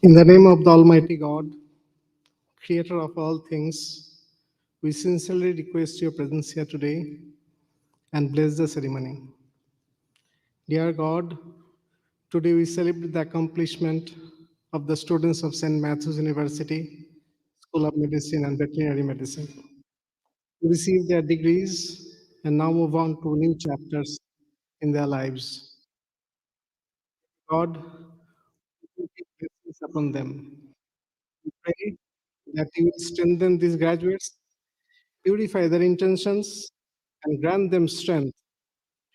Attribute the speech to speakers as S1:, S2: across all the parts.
S1: In the name of the Almighty God, Creator of all things, we sincerely request your presence here today and bless the ceremony. Dear God, today we celebrate the accomplishment of the students of St. Matthew's University, School of Medicine and Veterinary Medicine, who receive their degrees and now move on to new chapters in their lives. God, we keep blessings upon them. We pray that you will strengthen these graduates, purify their intentions, and grant them strength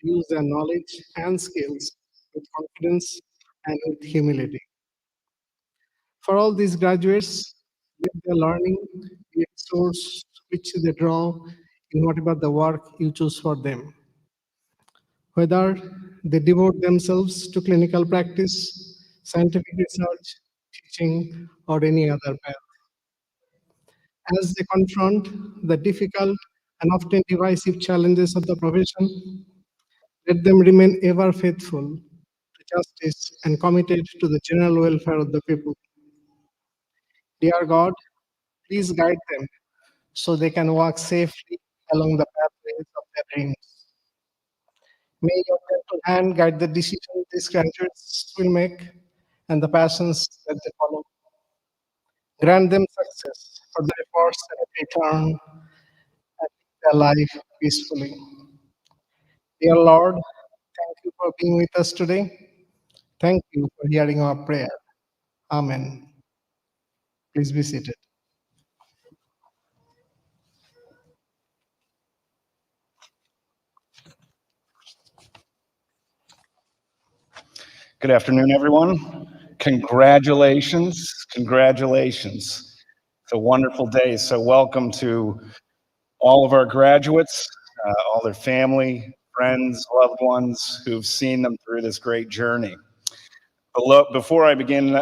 S1: to use their knowledge and skills with confidence and with humility. For all these graduates, let their learning be a source which they draw in whatever the work you choose for them. Whether they devote themselves to clinical practice, scientific research, teaching, or any other path. As they confront the difficult and often divisive challenges of the profession, let them remain ever faithful to justice and committed to the general welfare of the people. Dear God, please guide them so they can walk safely along the pathways of their dreams. May your gentle hand guide the decisions these graduates will make and the passions that they follow. Grant them success for their efforts at every turn and live their life peacefully. Dear Lord, thank you for being with us today. Thank you for hearing our prayer. Amen. Please be seated.
S2: Good afternoon, everyone. Congratulations, congratulations. It's a wonderful day. So welcome to all of our graduates, all their family, friends, loved ones who've seen them through this great journey. Before I begin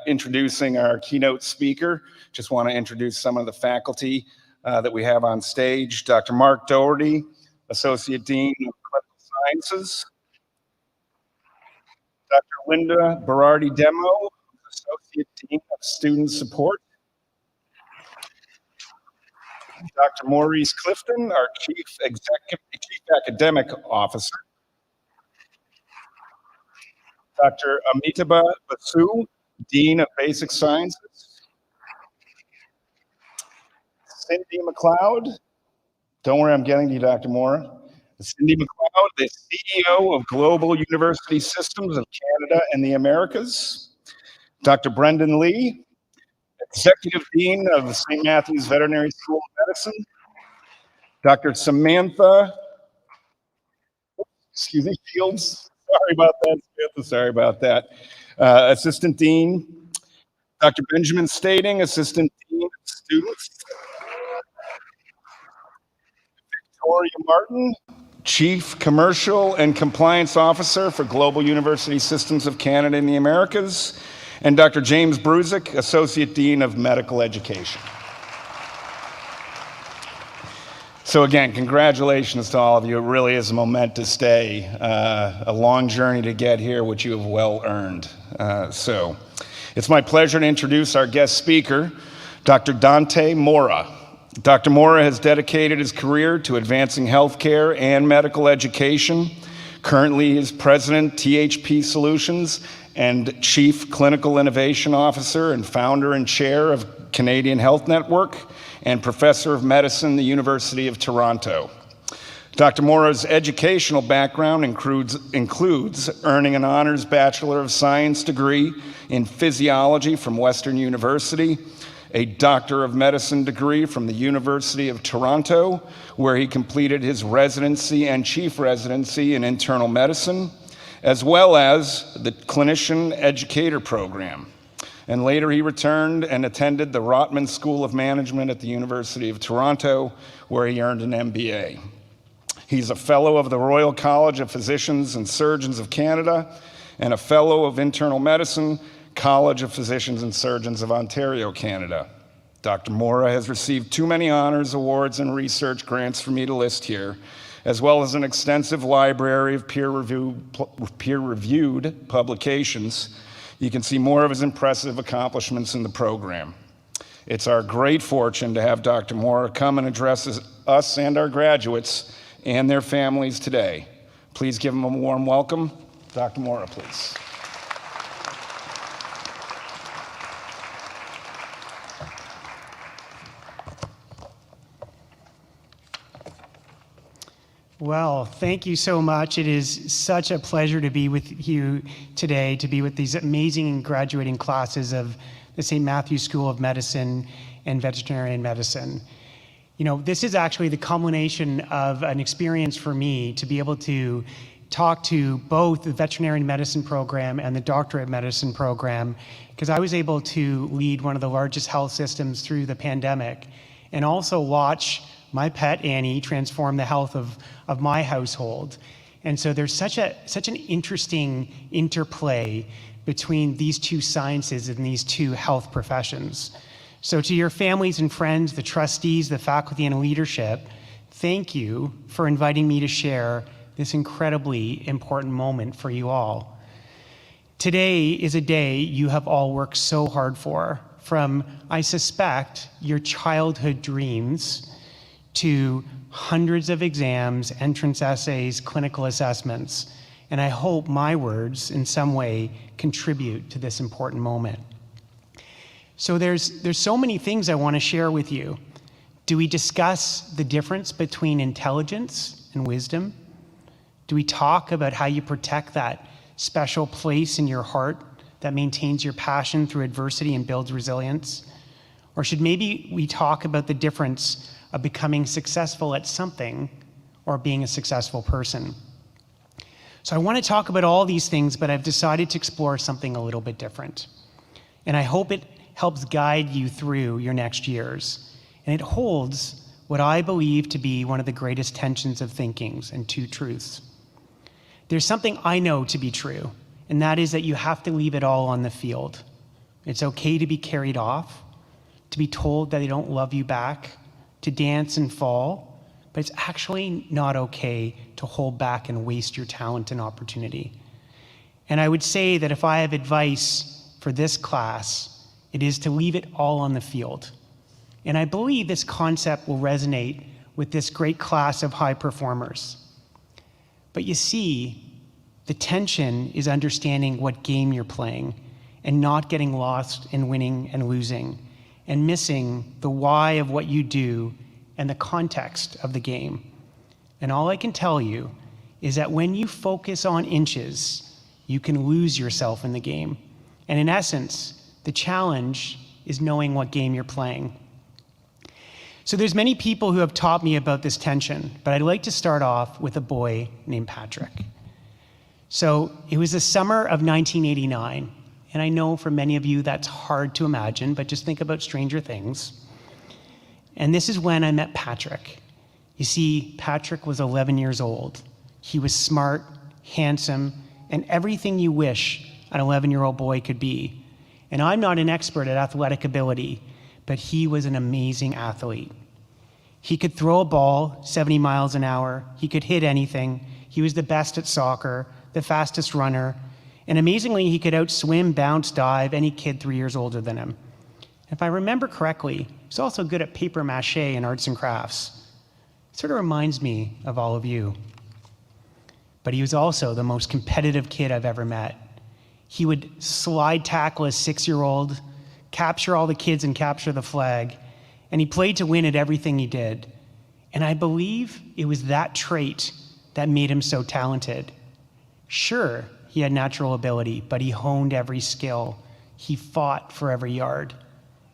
S2: introducing our keynote speaker, just want to introduce some of the faculty that we have on stage. Dr. Mark Doherty, Associate Dean of Clinical Sciences. Dr. Linda Berardi Demo, Associate Dean of Student Support. Dr. Maurice Clifton, our Chief Academic Officer. Dr. Amitabha Basu, Dean of Basic Sciences. Cindy McLeod, don't worry, I'm getting to you, Dr. Mora. Cindy McLeod, the CEO of Global University Systems of Canada and the Americas. Dr. Brendan Lee, Executive Dean of St. Matthew's Veterinary School of Medicine. Dr. Samantha, Fields, sorry about that. Assistant Dean. Dr. Benjamin Stading, Assistant Dean of Students. Victoria Martin, Chief Commercial and Compliance Officer for Global University Systems of Canada and the Americas, and Dr. James Bruzik, Associate Dean of Medical Education. So again, congratulations to all of you. It really is a momentous day, a long journey to get here, which you have well earned. So it's my pleasure to introduce our guest speaker, Dr. Dante Mora. Dr. Mora has dedicated his career to advancing healthcare and medical education. Currently, he is President, THP Solutions, and Chief Clinical Innovation Officer and founder and chair of Canadian Health Network, and Professor of Medicine, the University of Toronto. Dr. Mora's educational background includes earning an honors Bachelor of Science degree in physiology from Western University, a Doctor of Medicine degree from the University of Toronto, where he completed his residency and chief residency in internal medicine, as well as the Clinician Educator Program. and later he returned and attended the Rotman School of Management at the University of Toronto, where he earned an MBA. He's a fellow of the Royal College of Physicians and Surgeons of Canada and a fellow of Internal Medicine, College of Physicians and Surgeons of Ontario, Canada. Dr. Mora has received too many honors, awards, and research grants for me to list here, as well as an extensive library of peer-reviewed publications. You can see more of his impressive accomplishments in the program. It's our great fortune to have Dr. Mora come and address us and our graduates and their families today. Please give him a warm welcome. Dr. Mora, please.
S3: Well, thank you so much. It is such a pleasure to be with you today, to be with these amazing graduating classes of the St. Matthew's School of Medicine and Veterinary Medicine. You know, this is actually the culmination of an experience for me to be able to talk to both the veterinary medicine program and the doctorate medicine program, because I was able to lead one of the largest health systems through the pandemic and also watch my pet Annie transform the health of my household. And so there's such an interesting interplay between these two sciences and these two health professions. So to your families and friends, the trustees, the faculty and leadership, thank you for inviting me to share this incredibly important moment for you all. Today is a day you have all worked so hard for, from, I suspect, your childhood dreams to hundreds of exams, entrance essays, clinical assessments, and I hope my words in some way contribute to this important moment. So there's so many things I want to share with you. Do we discuss the difference between intelligence and wisdom? Do we talk about how you protect that special place in your heart that maintains your passion through adversity and builds resilience? Or should maybe we talk about the difference of becoming successful at something or being a successful person? So I want to talk about all these things, but I've decided to explore something a little bit different. And I hope it helps guide you through your next years. And it holds what I believe to be one of the greatest tensions of thinkings and two truths. There's something I know to be true, and that is that you have to leave it all on the field. It's okay to be carried off, to be told that they don't love you back, to dance and fall, but it's actually not okay to hold back and waste your talent and opportunity. And I would say that if I have advice for this class, it is to leave it all on the field. And I believe this concept will resonate with this great class of high performers. But you see, the tension is understanding what game you're playing and not getting lost in winning and losing, and missing the why of what you do and the context of the game. And all I can tell you is that when you focus on inches, you can lose yourself in the game. And in essence, the challenge is knowing what game you're playing. So there's many people who have taught me about this tension, but I'd like to start off with a boy named Patrick. So it was the summer of 1989. And I know for many of you that's hard to imagine, but just think about Stranger Things. And this is when I met Patrick. You see, Patrick was 11 years old. He was smart, handsome, and everything you wish an 11-year-old boy could be. And I'm not an expert at athletic ability, but he was an amazing athlete. He could throw a ball 70 miles an hour. He could hit anything. He was the best at soccer, the fastest runner, and amazingly, he could outswim, bounce, dive any kid 3 years older than him. If I remember correctly, he was also good at paper mache and arts and crafts. It sort of reminds me of all of you. But he was also the most competitive kid I've ever met. He would slide tackle a 6-year-old, capture all the kids and capture the flag, and he played to win at everything he did. And I believe it was that trait that made him so talented. Sure, he had natural ability, but he honed every skill. He fought for every yard.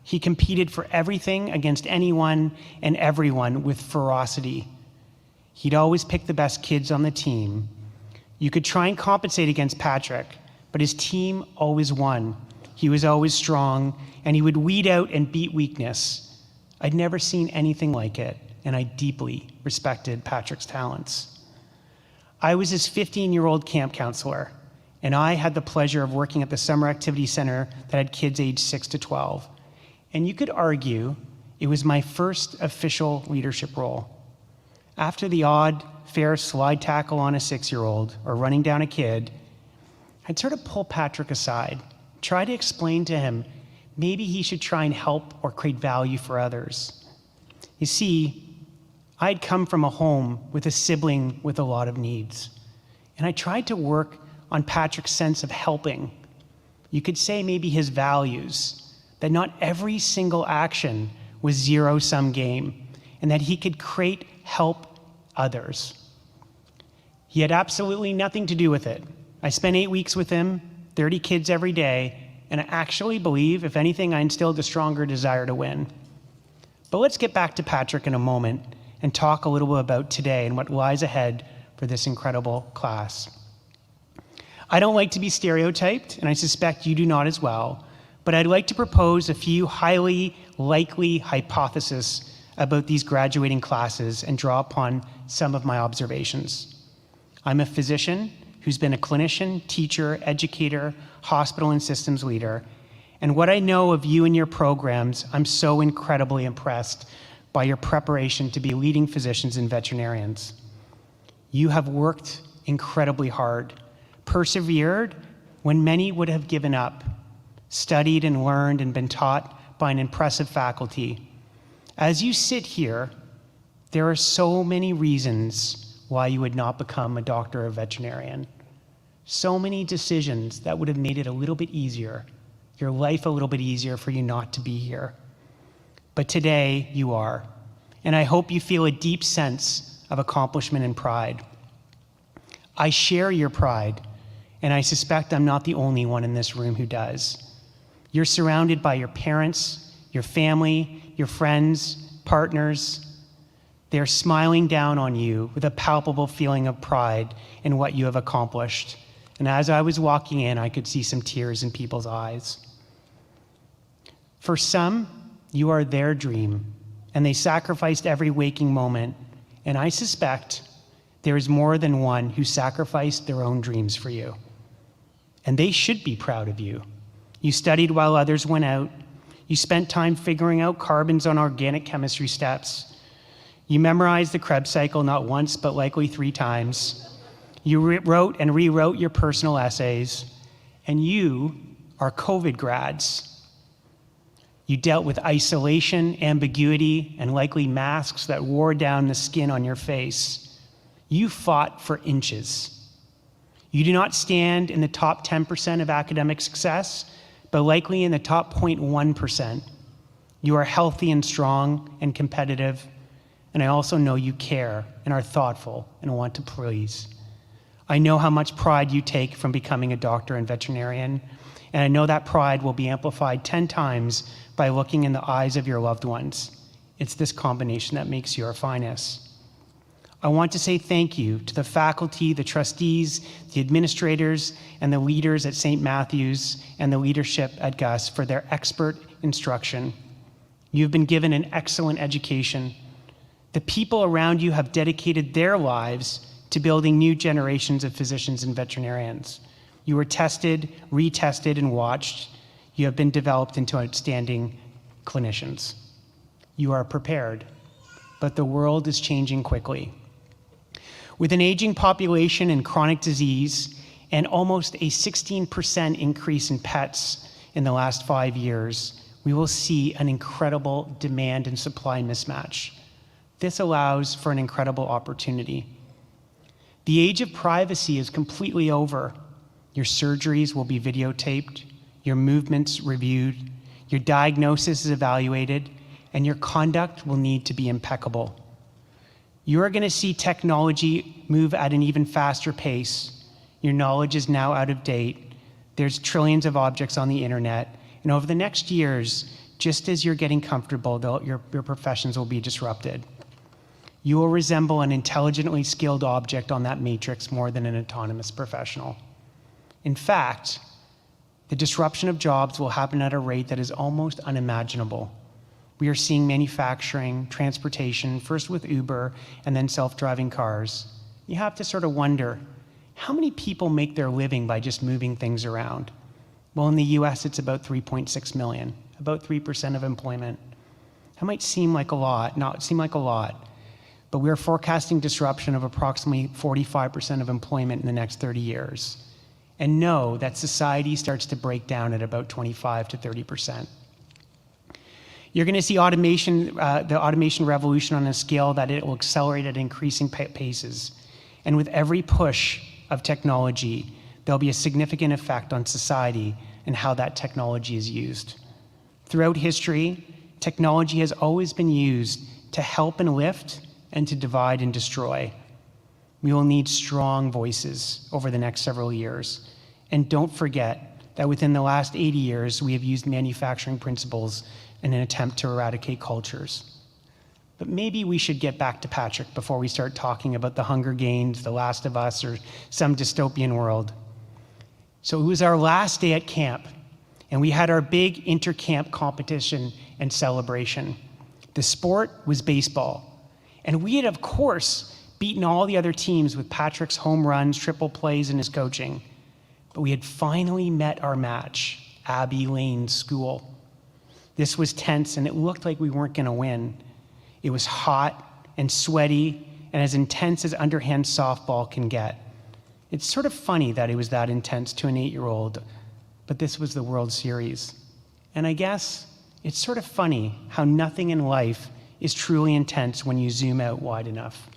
S3: He competed for everything against anyone and everyone with ferocity. He'd always pick the best kids on the team. You could try and compensate against Patrick, but his team always won. He was always strong, and he would weed out and beat weakness. I'd never seen anything like it, and I deeply respected Patrick's talents. I was his 15-year-old camp counselor, and I had the pleasure of working at the summer activity center that had kids aged 6 to 12. And you could argue it was my first official leadership role. After the odd, fair slide tackle on a 6-year-old or running down a kid, I'd sort of pull Patrick aside, try to explain to him maybe he should try and help or create value for others. You see, I'd come from a home with a sibling with a lot of needs, and I tried to work on Patrick's sense of helping. You could say maybe his values, that not every single action was zero-sum game, and that he could create help others. He had absolutely nothing to do with it. I spent 8 weeks with him, 30 kids every day, and I actually believe, if anything, I instilled a stronger desire to win. But let's get back to Patrick in a moment and talk a little bit about today and what lies ahead for this incredible class. I don't like to be stereotyped, and I suspect you do not as well, but I'd like to propose a few highly likely hypotheses about these graduating classes and draw upon some of my observations. I'm a physician who's been a clinician, teacher, educator, hospital and systems leader, and what I know of you and your programs, I'm so incredibly impressed by your preparation to be leading physicians and veterinarians. You have worked incredibly hard, persevered when many would have given up, studied and learned and been taught by an impressive faculty. As you sit here, there are so many reasons why you would not become a doctor or veterinarian. So many decisions that would have made it a little bit easier, your life a little bit easier for you not to be here. But today you are, and I hope you feel a deep sense of accomplishment and pride. I share your pride, and I suspect I'm not the only one in this room who does. You're surrounded by your parents, your family, your friends, partners. They're smiling down on you with a palpable feeling of pride in what you have accomplished. And as I was walking in, I could see some tears in people's eyes. For some, you are their dream, and they sacrificed every waking moment. And I suspect there is more than one who sacrificed their own dreams for you. And they should be proud of you. You studied while others went out. You spent time figuring out carbons on organic chemistry steps. You memorized the Krebs cycle not once, but likely 3 times. You wrote and rewrote your personal essays. And you are COVID grads. You dealt with isolation, ambiguity, and likely masks that wore down the skin on your face. You fought for inches. You do not stand in the top 10% of academic success, but likely in the top 0.1%. You are healthy and strong and competitive, and I also know you care and are thoughtful and want to please. I know how much pride you take from becoming a doctor and veterinarian, and I know that pride will be amplified 10 times by looking in the eyes of your loved ones. It's this combination that makes you our finest. I want to say thank you to the faculty, the trustees, the administrators, and the leaders at St. Matthew's and the leadership at Gus for their expert instruction. You've been given an excellent education. The people around you have dedicated their lives to building new generations of physicians and veterinarians. You were tested, retested, and watched. You have been developed into outstanding clinicians. You are prepared, but the world is changing quickly. With an aging population and chronic disease, and almost a 16% increase in pets in the last 5 years, we will see an incredible demand and supply mismatch. This allows for an incredible opportunity. The age of privacy is completely over. Your surgeries will be videotaped, your movements reviewed, your diagnosis is evaluated, and your conduct will need to be impeccable. You are going to see technology move at an even faster pace. Your knowledge is now out of date. There's trillions of objects on the internet. And over the next years, just as you're getting comfortable, your professions will be disrupted. You will resemble an intelligently skilled object on that matrix more than an autonomous professional. In fact, The disruption of jobs will happen at a rate that is almost unimaginable. We are seeing manufacturing, transportation, first with Uber and then self-driving cars. You have to sort of wonder, how many people make their living by just moving things around? Well, in the US, it's about 3.6 million, about 3% of employment. That might seem like a lot, not seem like a lot, but we are forecasting disruption of approximately 45% of employment in the next 30 years. And know that society starts to break down at about 25 to 30%. You're going to see automation, the automation revolution on a scale that it will accelerate at increasing paces. And with every push of technology, there'll be a significant effect on society and how that technology is used. Throughout history, technology has always been used to help and lift and to divide and destroy. We will need strong voices over the next several years. And don't forget that within the last 80 years, we have used manufacturing principles in an attempt to eradicate cultures. But maybe we should get back to Patrick before we start talking about the Hunger Games, The Last of Us, or some dystopian world. So it was our last day at camp, and we had our big inter-camp competition and celebration. The sport was baseball. And we had, of course, beaten all the other teams with Patrick's home runs, triple plays, and his coaching. But we had finally met our match, Abbey Lane School. This was tense, and it looked like we weren't going to win. It was hot and sweaty and as intense as underhand softball can get. It's sort of funny that it was that intense to an 8-year-old, but this was the World Series. And I guess it's sort of funny how nothing in life is truly intense when you zoom out wide enough.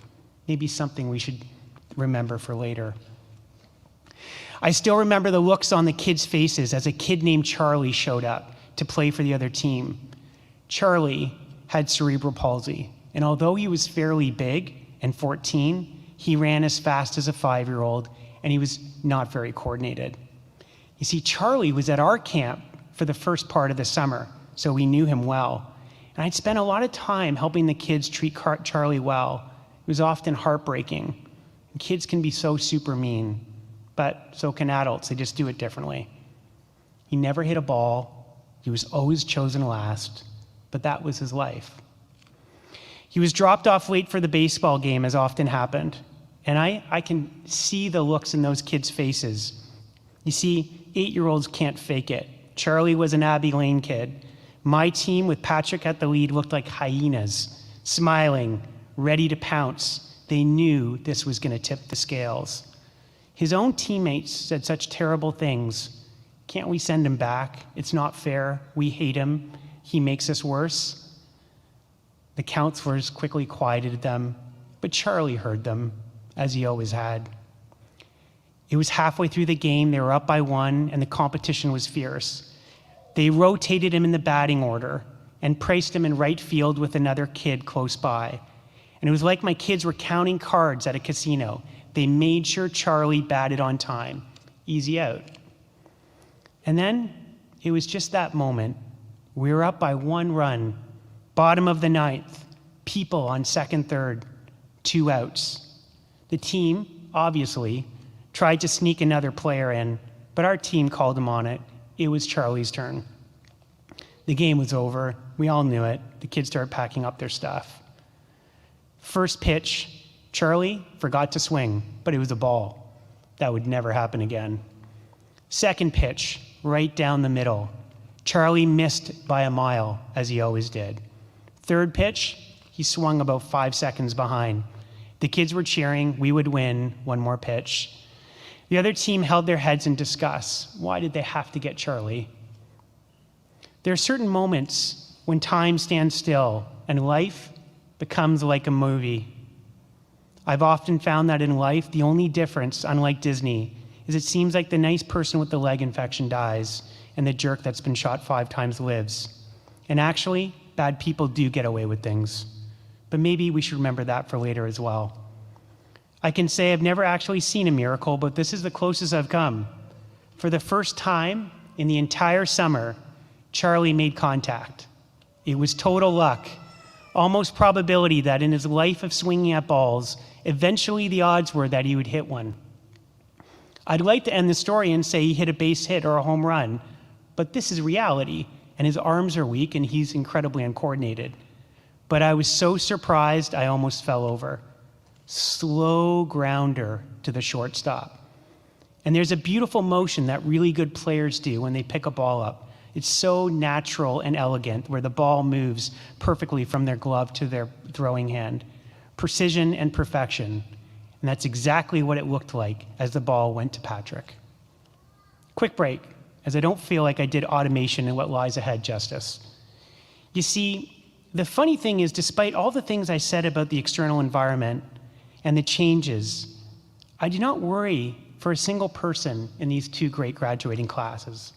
S3: Maybe something we should remember for later. I still remember the looks on the kids' faces as a kid named Charlie showed up to play for the other team. Charlie had cerebral palsy, and although he was fairly big and 14, he ran as fast as a 5-year-old, and he was not very coordinated. You see, Charlie was at our camp for the first part of the summer, so we knew him well. And I'd spent a lot of time helping the kids treat Charlie well. It was often heartbreaking. And kids can be so super mean, but so can adults. They just do it differently. He never hit a ball. He was always chosen last, but that was his life. He was dropped off late for the baseball game, as often happened. And I can see the looks in those kids' faces. You see, 8-year-olds can't fake it. Charlie was an Abbey Lane kid. My team, with Patrick at the lead, looked like hyenas, smiling, ready to pounce. They knew this was going to tip the scales. His own teammates said such terrible things. Can't we send him back? It's not fair. We hate him. He makes us worse. The counselors quickly quieted them, but Charlie heard them, as he always had. It was halfway through the game. They were up by 1, and the competition was fierce. They rotated him in the batting order and placed him in right field with another kid close by. And it was like my kids were counting cards at a casino. They made sure Charlie batted on time. Easy out. And then it was just that moment. We were up by 1 run, bottom of the 9th, people on second, third, 2 outs. The team, obviously, tried to sneak another player in, but our team called him on it. It was Charlie's turn. The game was over. We all knew it. The kids started packing up their stuff. First pitch, Charlie forgot to swing, but it was a ball. That would never happen again. Second pitch, right down the middle. Charlie missed by a mile, as he always did. Third pitch, he swung about 5 seconds behind. The kids were cheering. We would win. 1 more pitch. The other team held their heads in disgust. Why did they have to get Charlie? There are certain moments when time stands still and life becomes like a movie. I've often found that in life, the only difference, unlike Disney, is it seems like the nice person with the leg infection dies and the jerk that's been shot 5 times lives. And actually, bad people do get away with things. But maybe we should remember that for later as well. I can say I've never actually seen a miracle, but this is the closest I've come. For the first time in the entire summer, Charlie made contact. It was total luck, almost probability that in his life of swinging at balls, eventually the odds were that he would hit one. I'd like to end the story and say he hit a base hit or a home run, but this is reality, and his arms are weak and he's incredibly uncoordinated. But I was so surprised I almost fell over. Slow grounder to the shortstop. And there's a beautiful motion that really good players do when they pick a ball up. It's so natural and elegant, where the ball moves perfectly from their glove to their throwing hand. Precision and perfection. And that's exactly what it looked like as the ball went to Patrick. Quick break, as I don't feel like I did automation and what lies ahead justice. You see, the funny thing is, despite all the things I said about the external environment and the changes, I do not worry for a single person in these two great graduating classes.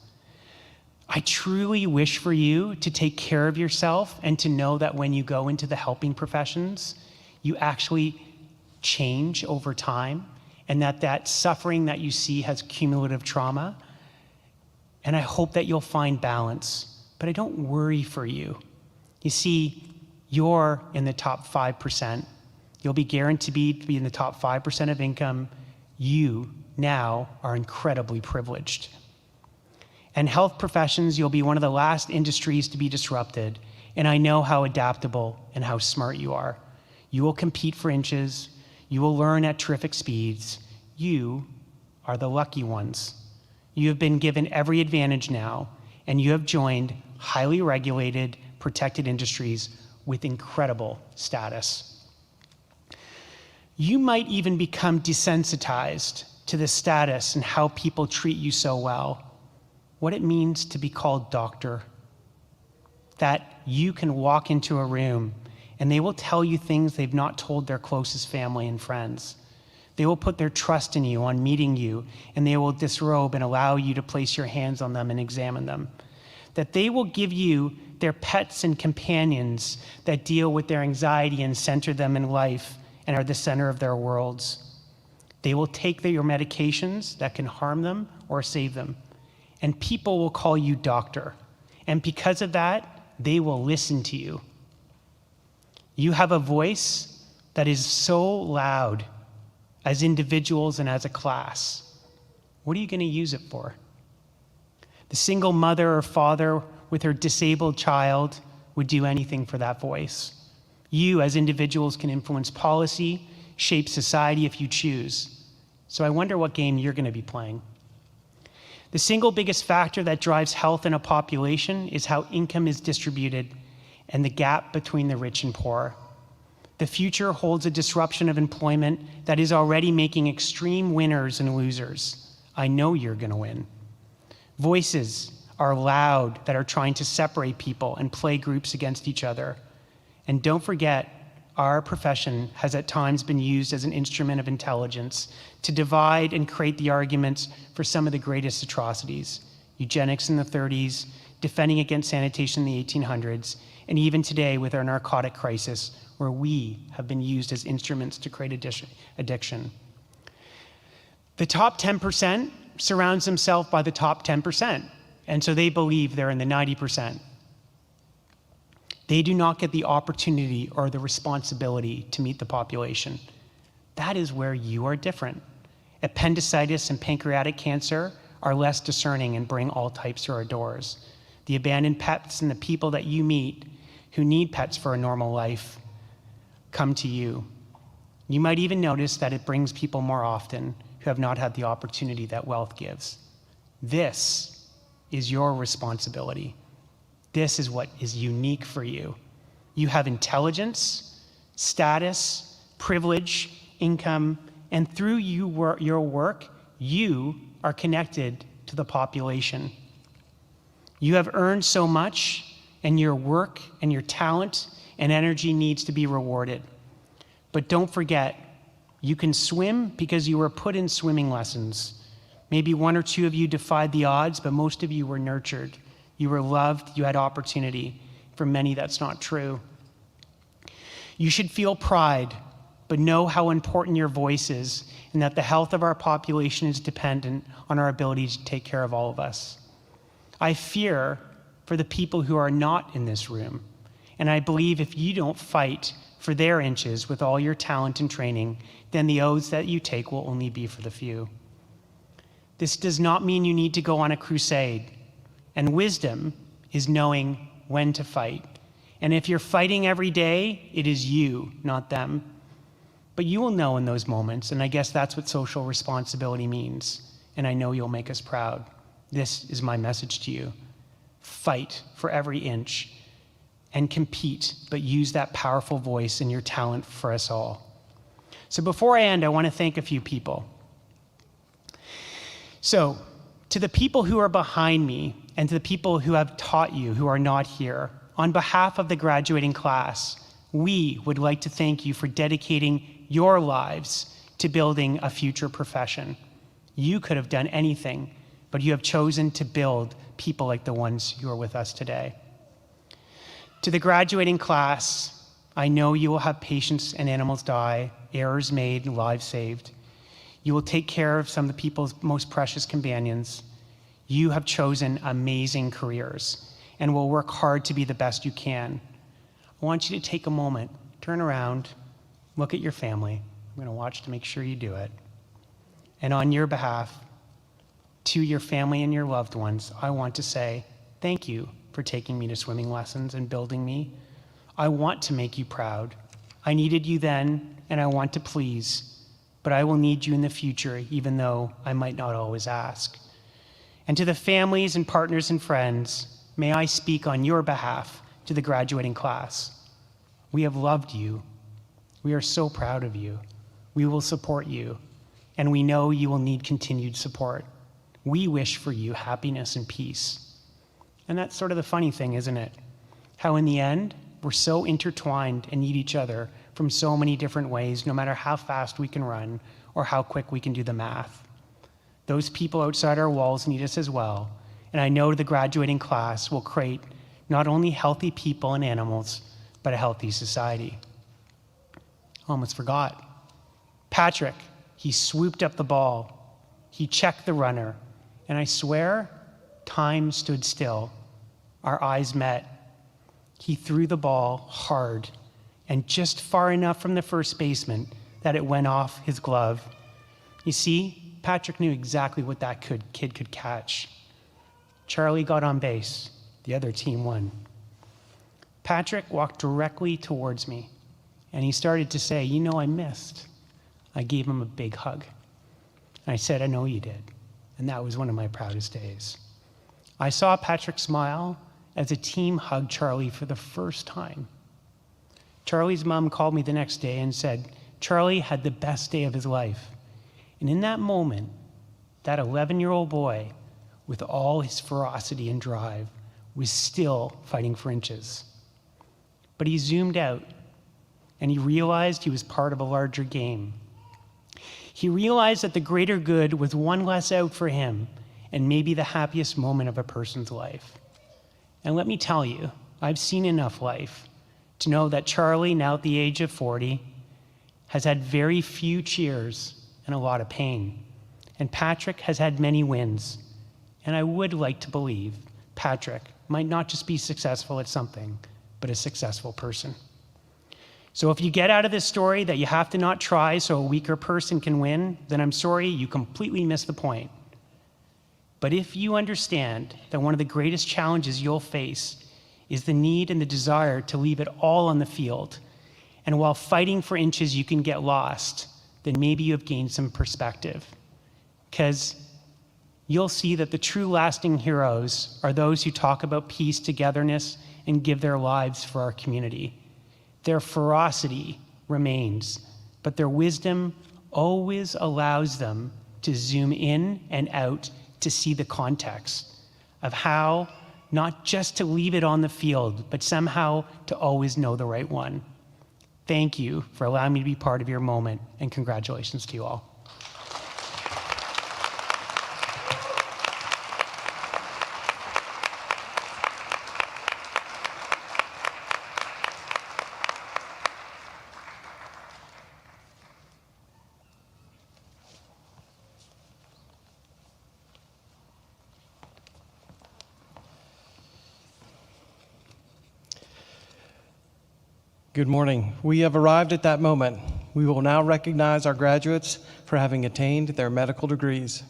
S3: I truly wish for you to take care of yourself and to know that when you go into the helping professions, you actually change over time, and that suffering that you see has cumulative trauma. And I hope that you'll find balance, but I don't worry for you. You see, you're in the top 5%. You'll be guaranteed to be in the top 5% of income. You now are incredibly privileged. And health professions, you'll be one of the last industries to be disrupted. And I know how adaptable and how smart you are. You will compete for inches. You will learn at terrific speeds. You are the lucky ones. You have been given every advantage now, and you have joined highly regulated, protected industries with incredible status. You might even become desensitized to the status and how people treat you so well. What it means to be called doctor. That you can walk into a room and they will tell you things they've not told their closest family and friends. They will put their trust in you on meeting you, and they will disrobe and allow you to place your hands on them and examine them. That they will give you their pets and companions that deal with their anxiety and center them in life and are the center of their worlds. They will take your medications that can harm them or save them. And people will call you doctor. And because of that, they will listen to you. You have a voice that is so loud as individuals and as a class. What are you going to use it for? The single mother or father with her disabled child would do anything for that voice. You as individuals can influence policy, shape society if you choose. So I wonder what game you're going to be playing. The single biggest factor that drives health in a population is how income is distributed and the gap between the rich and poor. The future holds a disruption of employment that is already making extreme winners and losers. I know you're going to win. Voices are loud that are trying to separate people and play groups against each other. And don't forget, our profession has at times been used as an instrument of intelligence to divide and create the arguments for some of the greatest atrocities. Eugenics in the 30s, defending against sanitation in the 1800s, and even today with our narcotic crisis, where we have been used as instruments to create addiction. The top 10% surrounds themselves by the top 10%, and so they believe they're in the 90%. They do not get the opportunity or the responsibility to meet the population. That is where you are different. Appendicitis and pancreatic cancer are less discerning and bring all types to our doors. The abandoned pets and the people that you meet who need pets for a normal life come to you. You might even notice that it brings people more often who have not had the opportunity that wealth gives. This is your responsibility. This is what is unique for you. You have intelligence, status, privilege, income, and through your work, you are connected to the population. You have earned so much, and your work and your talent and energy needs to be rewarded. But don't forget, you can swim because you were put in swimming lessons. Maybe one or two of you defied the odds, but most of you were nurtured. You were loved, you had opportunity. For many, that's not true. You should feel pride, but know how important your voice is and that the health of our population is dependent on our ability to take care of all of us. I fear for the people who are not in this room, and I believe if you don't fight for their inches with all your talent and training, then the oaths that you take will only be for the few. This does not mean you need to go on a crusade. And wisdom is knowing when to fight. And if you're fighting every day, it is you, not them. But you will know in those moments, and I guess that's what social responsibility means. And I know you'll make us proud. This is my message to you. Fight for every inch and compete, but use that powerful voice and your talent for us all. So before I end, I want to thank a few people. So to the people who are behind me and to the people who have taught you who are not here, on behalf of the graduating class, we would like to thank you for dedicating your lives to building a future profession. You could have done anything, but you have chosen to build people like the ones who are with us today. To the graduating class, I know you will have patients and animals die, errors made, and lives saved. You will take care of some of the people's most precious companions. You have chosen amazing careers and will work hard to be the best you can. I want you to take a moment, turn around, look at your family. I'm going to watch to make sure you do it. And on your behalf, to your family and your loved ones, I want to say thank you for taking me to swimming lessons and building me. I want to make you proud. I needed you then, and I want to please, but I will need you in the future, even though I might not always ask. And to the families and partners and friends, may I speak on your behalf to the graduating class. We have loved you. We are so proud of you. We will support you, and we know you will need continued support. We wish for you happiness and peace. And that's sort of the funny thing, isn't it? How in the end, we're so intertwined and need each other from so many different ways, no matter how fast we can run or how quick we can do the math. Those people outside our walls need us as well, and I know the graduating class will create not only healthy people and animals, but a healthy society. I almost forgot. Patrick, he swooped up the ball. He checked the runner, and I swear, time stood still. Our eyes met. He threw the ball hard and just far enough from the first baseman that it went off his glove. You see, Patrick knew exactly what that kid could catch. Charlie got on base. The other team won. Patrick walked directly towards me, and he started to say, "You know, I missed." I gave him a big hug. I said, "I know you did." And that was one of my proudest days. I saw Patrick smile as a team hugged Charlie for the first time. Charlie's mom called me the next day and said, Charlie had the best day of his life. And in that moment, that 11-year-old boy, with all his ferocity and drive, was still fighting for inches. But he zoomed out, and he realized he was part of a larger game. He realized that the greater good was one less out for him, and maybe the happiest moment of a person's life. And let me tell you, I've seen enough life to know that Charlie, now at the age of 40, has had very few cheers and a lot of pain. And Patrick has had many wins. And I would like to believe Patrick might not just be successful at something, but a successful person. So if you get out of this story that you have to not try so a weaker person can win, then I'm sorry, you completely missed the point. But if you understand that one of the greatest challenges you'll face is the need and the desire to leave it all on the field, and while fighting for inches you can get lost, then maybe you have gained some perspective. Because you'll see that the true lasting heroes are those who talk about peace, togetherness, and give their lives for our community. Their ferocity remains, but their wisdom always allows them to zoom in and out to see the context of how not just to leave it on the field, but somehow to always know the right one. Thank you for allowing me to be part of your moment, and congratulations to you all.
S4: Good morning. We have arrived at that moment. We will now recognize our graduates for having attained their medical degrees.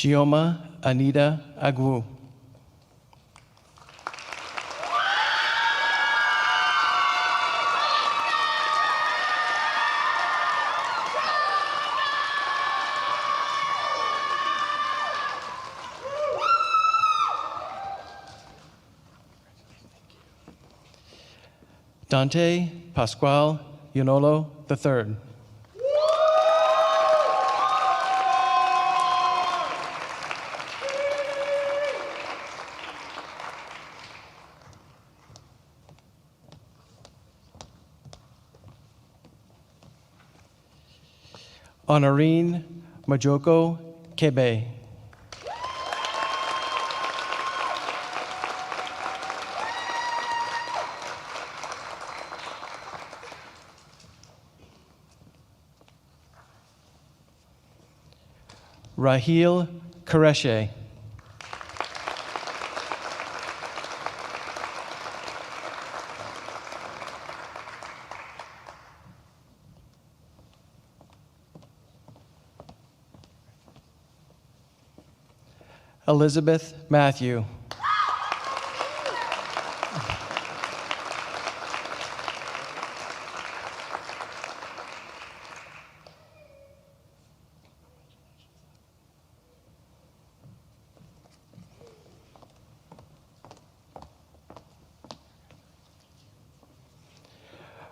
S4: Chioma Anita Agwu. Dante Pascual Yonolo III. Honorine Majoko Kebe. Rahil Qureshi. Elizabeth Matthew.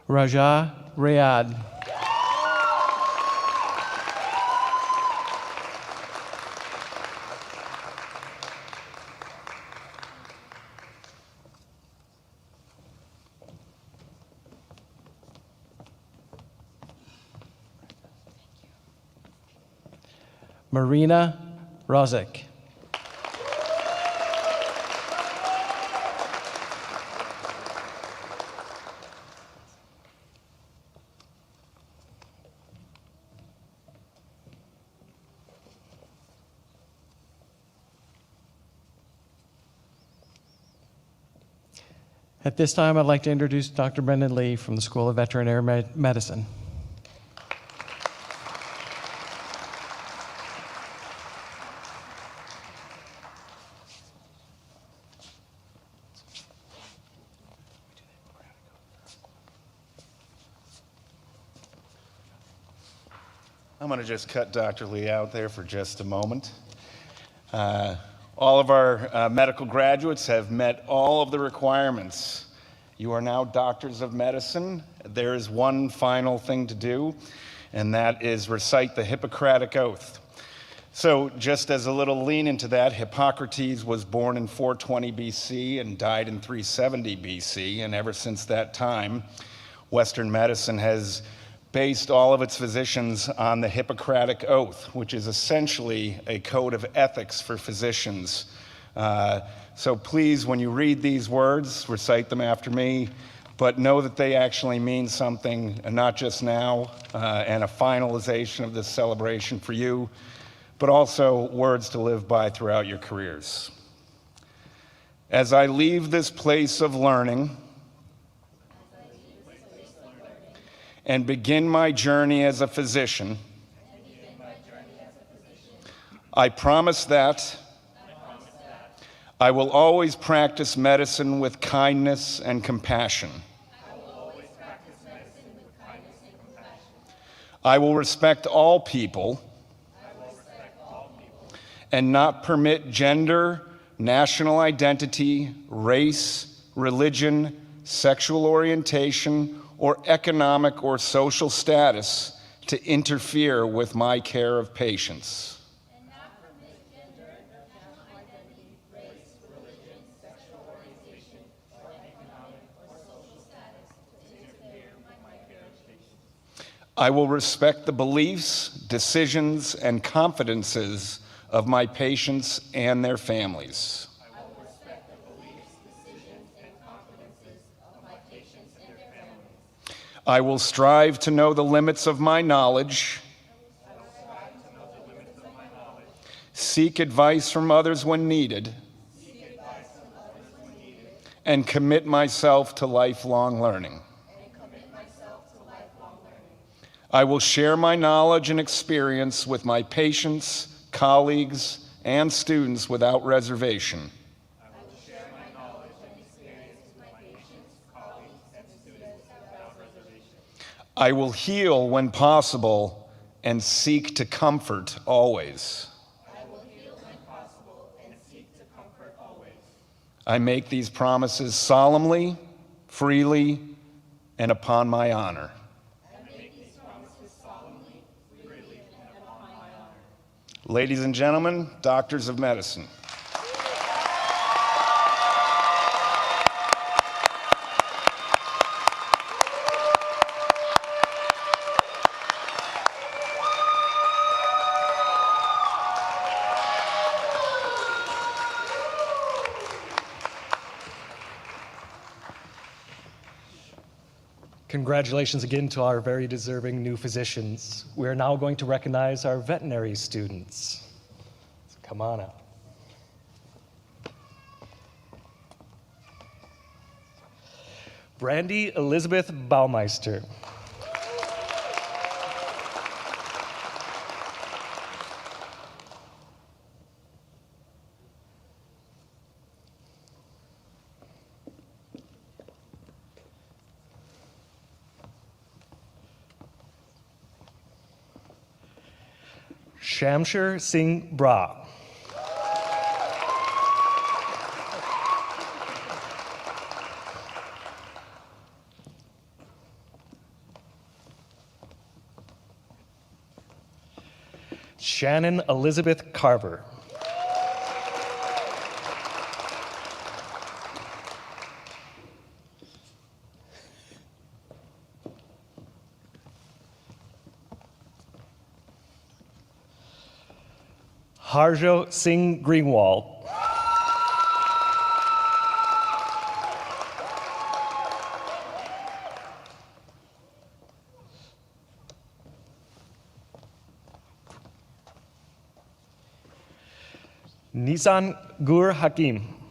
S4: Raja Rayad. Marina Rozek. At this time, I'd like to introduce Dr. Brendan Lee from the School of Veterinary Medicine.
S2: I'm going to just cut Dr. Lee out there for just a moment. All of our medical graduates have met all of the requirements. You are now doctors of medicine. There is one final thing to do, and that is recite the Hippocratic Oath. So just as a little lean into that, Hippocrates was born in 420 BC and died in 370 BC, and ever since that time, Western medicine has based all of its physicians on the Hippocratic Oath, which is essentially a code of ethics for physicians. So please, when you read these words, recite them after me, but know that they actually mean something, and not just now, and a finalization of this celebration for you, but also words to live by throughout your careers. As I leave this place of learning, and begin my journey as a physician, I promise that I will always practice medicine with kindness and compassion. I will respect all people and not permit gender, national identity, race, religion, sexual orientation, or economic or social status to interfere with my care of patients.
S5: And not permit gender, national identity, race, religion, sexual orientation, or economic or social status to interfere with my care of patients.
S2: I will respect the beliefs, decisions, and confidences of my patients and their families. I will strive to know the limits of my knowledge, seek advice from others when needed, and commit myself to lifelong learning. I will share my knowledge and experience with my patients, colleagues, and students without reservation. I will heal when possible and seek to comfort always. I make these promises solemnly, freely, and upon my honor. Ladies and gentlemen, doctors of medicine.
S6: Congratulations again to our very deserving new physicians. We are now going to recognize our veterinary students. So come on up. Brandy Elizabeth Baumeister. Shamshir Singh Bra. Shannon Elizabeth Carver. Harjo Singh Greenwald. Nisan Gur Hakim.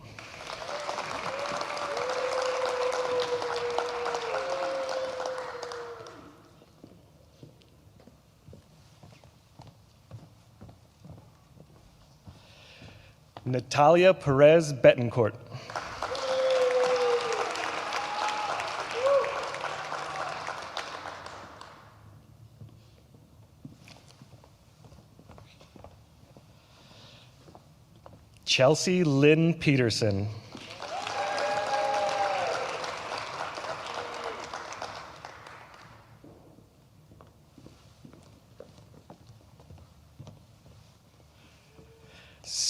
S6: Natalia Perez Betancourt. Chelsea Lynn Peterson.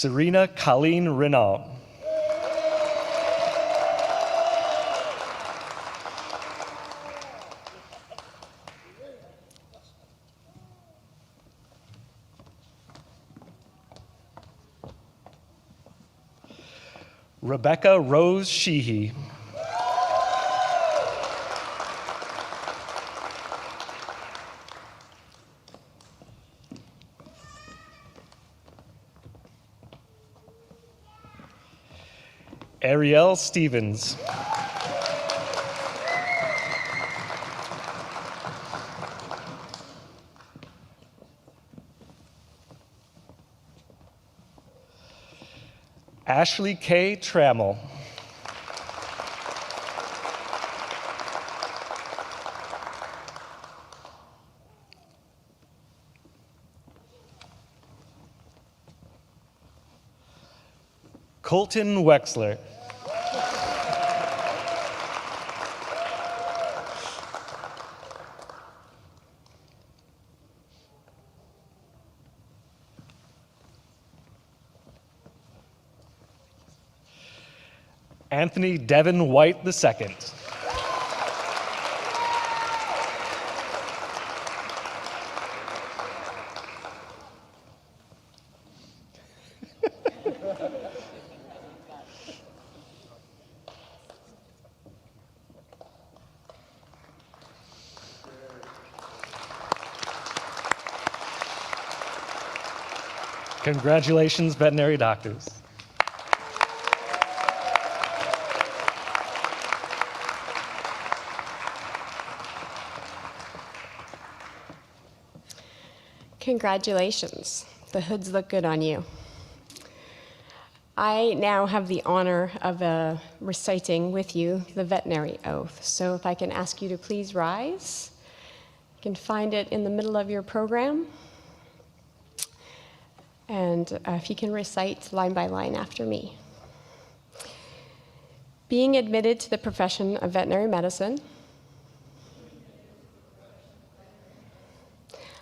S6: Serena Colleen Renault. Rebecca Rose Sheehy. Ariel Stevens. Ashley K. Trammell. Colton Wexler. Anthony Devin White II. Congratulations, veterinary doctors.
S7: Congratulations. The hoods look good on you. I now have the honor of reciting with you the veterinary oath. So if I can ask you to please rise. You can find it in the middle of your program. And if you can recite line by line after me. Being admitted to the profession of veterinary medicine,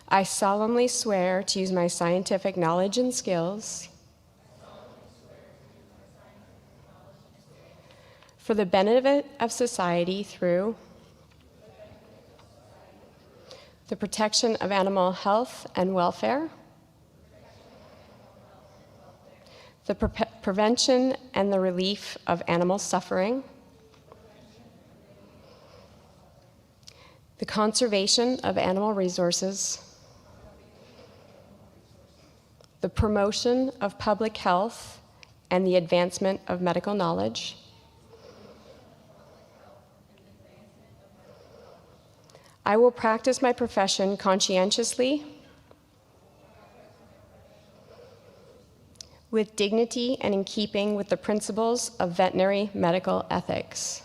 S7: I solemnly swear to use my scientific knowledge and skills for the benefit of society through the protection of animal health and welfare, the prevention and the relief of animal suffering, the conservation of animal resources, the promotion of public health and the advancement of medical knowledge, I will practice my profession conscientiously, with dignity and in keeping with the principles of veterinary medical ethics.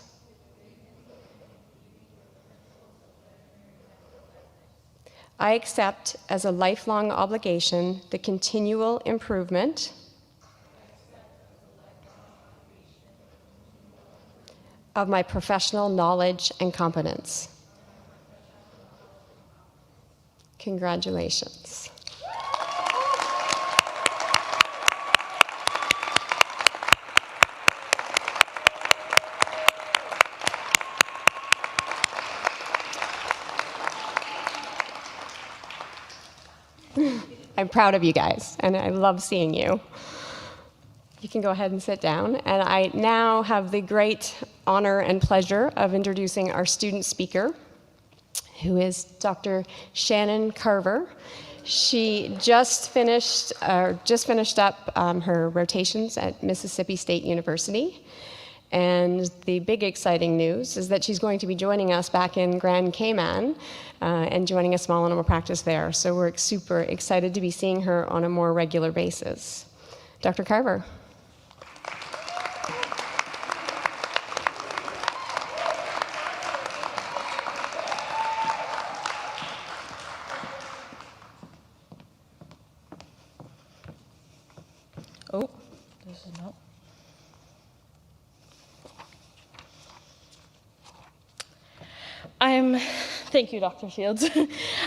S7: I accept as a lifelong obligation the continual improvement of my professional knowledge and competence. Congratulations. I'm proud of you guys, and I love seeing you. You can go ahead and sit down. And I now have the great honor and pleasure of introducing our student speaker, who is Dr. Shannon Carver. She just finished up her rotations at Mississippi State University. And the big exciting news is that she's going to be joining us back in Grand Cayman and joining a small animal practice there. So we're super excited to be seeing her on a more regular basis. Dr. Carver.
S8: Oh, this is not. Thank you, Dr. Shields.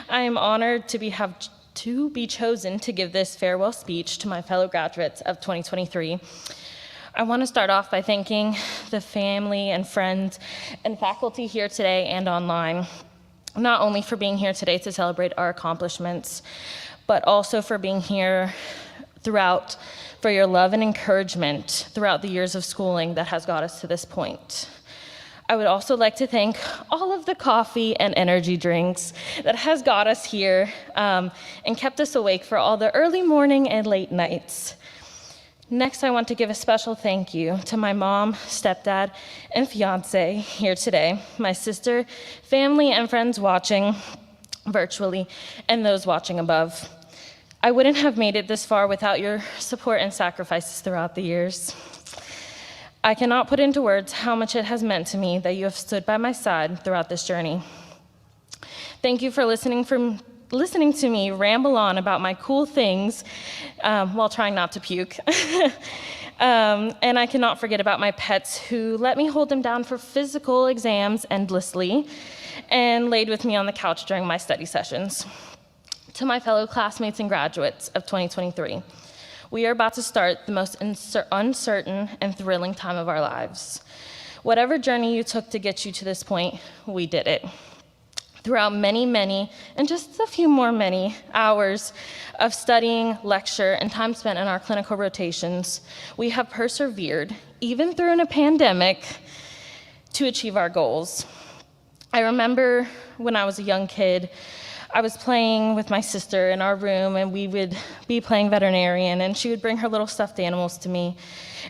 S8: I am honored to be chosen to give this farewell speech to my fellow graduates of 2023. I want to start off by thanking the family and friends and faculty here today and online, not only for being here today to celebrate our accomplishments, but also for being here for your love and encouragement throughout the years of schooling that has got us to this point. I would also like to thank all of the coffee and energy drinks that has got us here and kept us awake for all the early morning and late nights. Next, I want to give a special thank you to my mom, stepdad, and fiance here today, my sister, family, and friends watching virtually, and those watching above. I wouldn't have made it this far without your support and sacrifices throughout the years. I cannot put into words how much it has meant to me that you have stood by my side throughout this journey. Thank you for listening to me ramble on about my cool things while trying not to puke. And I cannot forget about my pets who let me hold them down for physical exams endlessly and laid with me on the couch during my study sessions. To my fellow classmates and graduates of 2023, we are about to start the most uncertain and thrilling time of our lives. Whatever journey you took to get you to this point, we did it. Throughout many, and just a few more many hours of studying, lecture, and time spent in our clinical rotations, we have persevered, even through a pandemic, to achieve our goals. I remember when I was a young kid, I was playing with my sister in our room, and we would be playing veterinarian, and she would bring her little stuffed animals to me,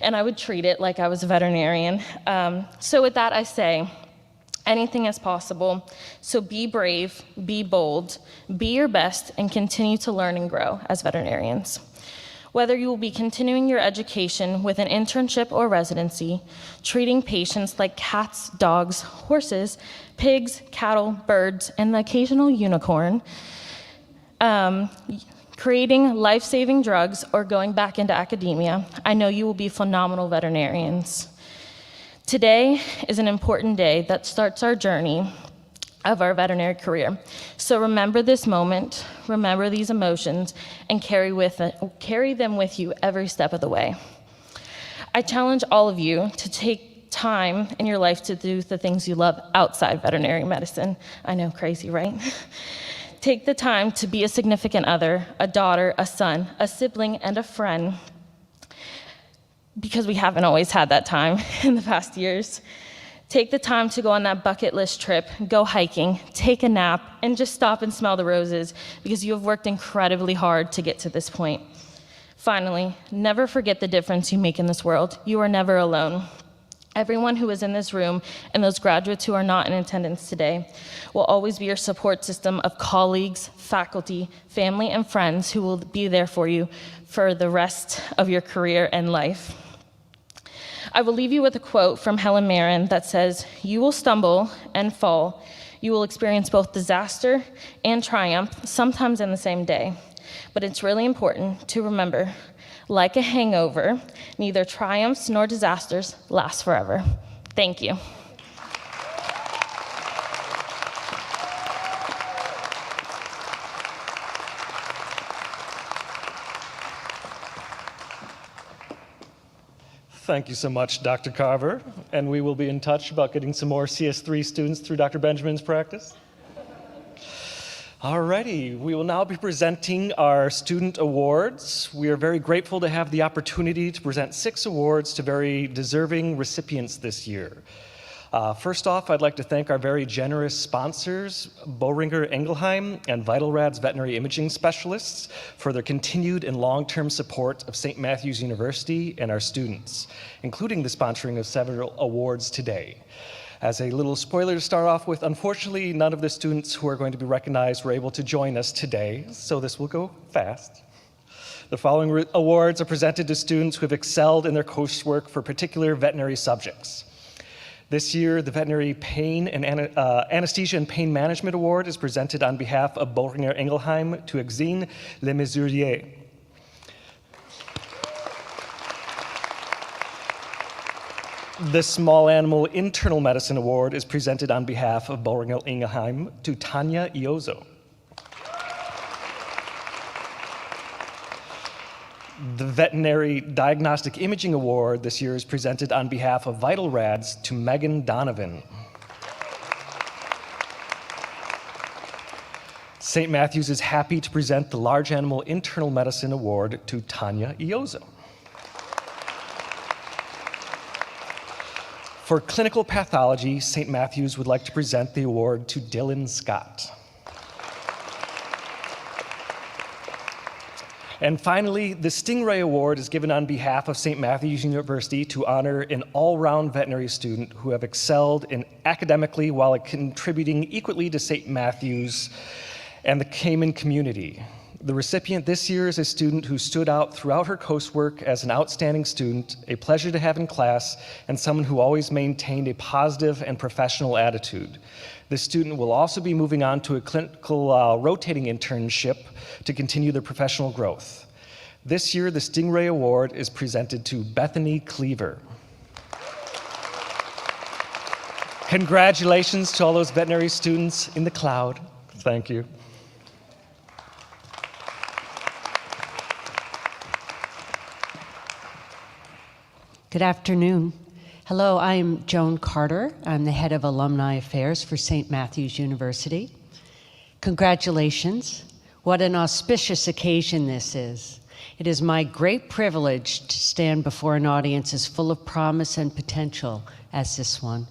S8: and I would treat it like I was a veterinarian. So with that, I say, anything is possible. So be brave, be bold, be your best, and continue to learn and grow as veterinarians. Whether you will be continuing your education with an internship or residency, treating patients like cats, dogs, horses, pigs, cattle, birds, and the occasional unicorn, creating life-saving drugs, or going back into academia, I know you will be phenomenal veterinarians. Today is an important day that starts our journey of our veterinary career. So remember this moment, remember these emotions, and carry them with you every step of the way. I challenge all of you to take time in your life to do the things you love outside veterinary medicine. I know, crazy, right? Take the time to be a significant other, a daughter, a son, a sibling, and a friend, because we haven't always had that time in the past years. Take the time to go on that bucket list trip, go hiking, take a nap, and just stop and smell the roses, because you have worked incredibly hard to get to this point. Finally, never forget the difference you make in this world. You are never alone. Everyone who is in this room and those graduates who are not in attendance today will always be your support system of colleagues, faculty, family, and friends who will be there for you for the rest of your career and life. I will leave you with a quote from Helen Mirren that says, "You will stumble and fall. You will experience both disaster and triumph, sometimes in the same day. But it's really important to remember, like a hangover, neither triumphs nor disasters last forever." Thank you.
S6: Thank you so much, Dr. Carver. And we will be in touch about getting some more CS3 students through Dr. Benjamin's practice. Alrighty, we will now be presenting our student awards. We are very grateful to have the opportunity to present 6 awards to very deserving recipients this year. First off, I'd like to thank our very generous sponsors, Boehringer Ingelheim and VitalRad's veterinary imaging specialists, for their continued and long-term support of St. Matthew's University and our students, including the sponsoring of several awards today. As a little spoiler to start off with, unfortunately, none of the students who are going to be recognized were able to join us today, so this will go fast. The following awards are presented to students who have excelled in their coursework for particular veterinary subjects. This year, the Veterinary Pain and Anesthesia and Pain Management Award is presented on behalf of Boehringer Ingelheim to Exine Le Mesurier. The Small Animal Internal Medicine Award is presented on behalf of Boehringer Ingelheim to Tanya Iozo. The Veterinary Diagnostic Imaging Award this year is presented on behalf of VitalRads to Megan Donovan. St. Matthew's is happy to present the Large Animal Internal Medicine Award to Tanya Iozo. For clinical pathology, St. Matthew's would like to present the award to Dylan Scott. And finally, the Stingray Award is given on behalf of St. Matthew's University to honor an all-round veterinary student who have excelled academically while contributing equally to St. Matthew's and the Cayman community. The recipient this year is a student who stood out throughout her coursework as an outstanding student, a pleasure to have in class, and someone who always maintained a positive and professional attitude. This student will also be moving on to a clinical rotating internship to continue their professional growth. This year, the Stingray Award is presented to Bethany Cleaver. Congratulations to all those veterinary students in the cloud. Thank you.
S9: Good afternoon. Hello, I am Joan Carter. I'm the head of Alumni Affairs for St. Matthew's University. Congratulations. What an auspicious occasion this is. It is my great privilege to stand before an audience as full of promise and potential as this one.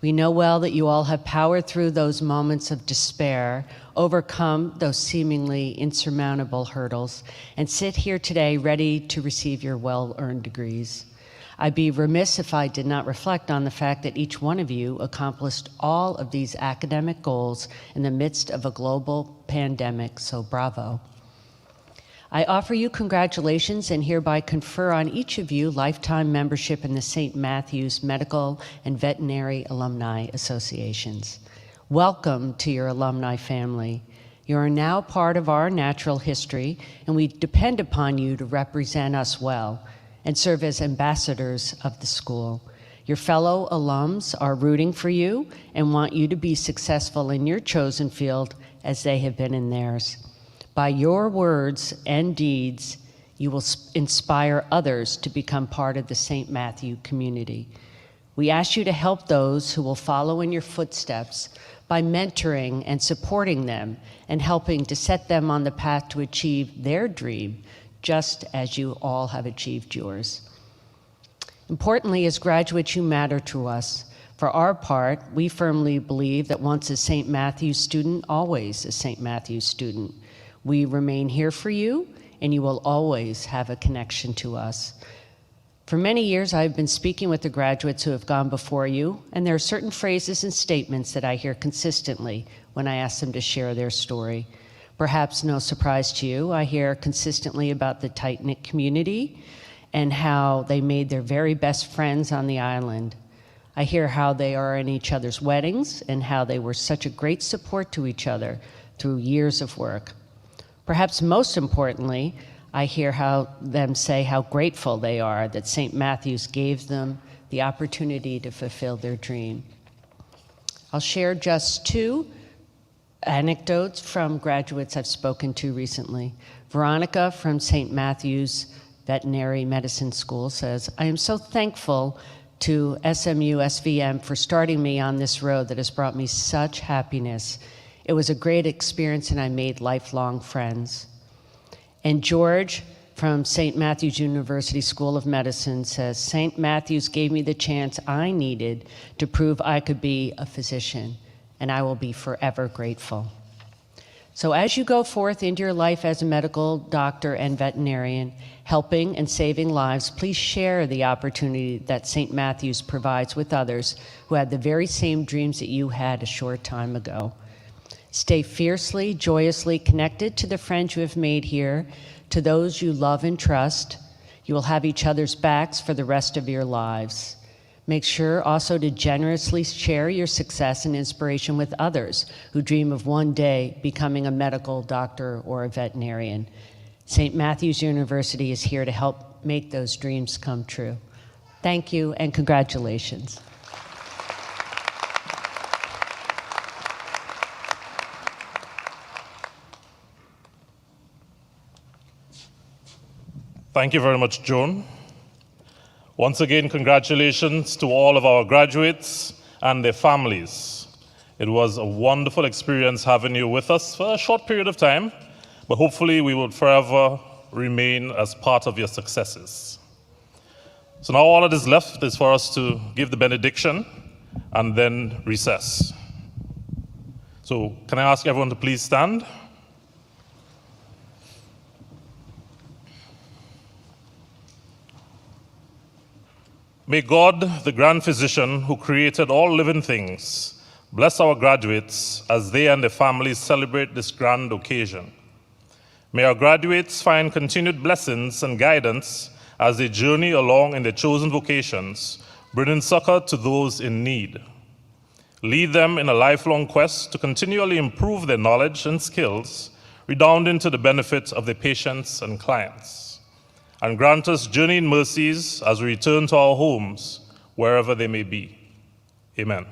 S9: We know well that you all have powered through those moments of despair, overcome those seemingly insurmountable hurdles, and sit here today ready to receive your well-earned degrees. I'd be remiss if I did not reflect on the fact that each one of you accomplished all of these academic goals in the midst of a global pandemic, so bravo. I offer you congratulations and hereby confer on each of you lifetime membership in the St. Matthew's Medical and Veterinary Alumni Associations. Welcome to your alumni family. You are now part of our natural history, and we depend upon you to represent us well and serve as ambassadors of the school. Your fellow alums are rooting for you and want you to be successful in your chosen field as they have been in theirs. By your words and deeds, you will inspire others to become part of the St. Matthew community. We ask you to help those who will follow in your footsteps by mentoring and supporting them and helping to set them on the path to achieve their dream, just as you all have achieved yours. Importantly, as graduates, you matter to us. For our part, we firmly believe that once a St. Matthew's student, always a St. Matthew's student. We remain here for you, and you will always have a connection to us. For many years, I've been speaking with the graduates who have gone before you, and there are certain phrases and statements that I hear consistently when I ask them to share their story. Perhaps no surprise to you, I hear consistently about the tight-knit community and how they made their very best friends on the island. I hear how they are in each other's weddings and how they were such a great support to each other through years of work. Perhaps most importantly, I hear them say how grateful they are that St. Matthew's gave them the opportunity to fulfill their dream. I'll share just two anecdotes from graduates I've spoken to recently. Veronica from St. Matthew's Veterinary Medicine School says, "I am so thankful to SMU SVM for starting me on this road that has brought me such happiness. It was a great experience and I made lifelong friends." And George from St. Matthew's University School of Medicine says, "St. Matthew's gave me the chance I needed to prove I could be a physician, and I will be forever grateful." So as you go forth into your life as a medical doctor and veterinarian, helping and saving lives, please share the opportunity that St. Matthew's provides with others who had the very same dreams that you had a short time ago. Stay fiercely, joyously connected to the friends you have made here, to those you love and trust. You will have each other's backs for the rest of your lives. Make sure also to generously share your success and inspiration with others who dream of one day becoming a medical doctor or a veterinarian. St. Matthew's University is here to help make those dreams come true. Thank you and congratulations.
S10: Thank you very much, Joan. Once again, congratulations to all of our graduates and their families. It was a wonderful experience having you with us for a short period of time, but hopefully we will forever remain as part of your successes. So now all that is left is for us to give the benediction and then recess. So can I ask everyone to please stand? May God, the grand physician who created all living things, bless our graduates as they and their families celebrate this grand occasion. May our graduates find continued blessings and guidance as they journey along in their chosen vocations, bringing succor to those in need. Lead them in a lifelong quest to continually improve their knowledge and skills, redounding to the benefit of their patients and clients. And grant us journeying mercies as we return to our homes, wherever they may be. Amen.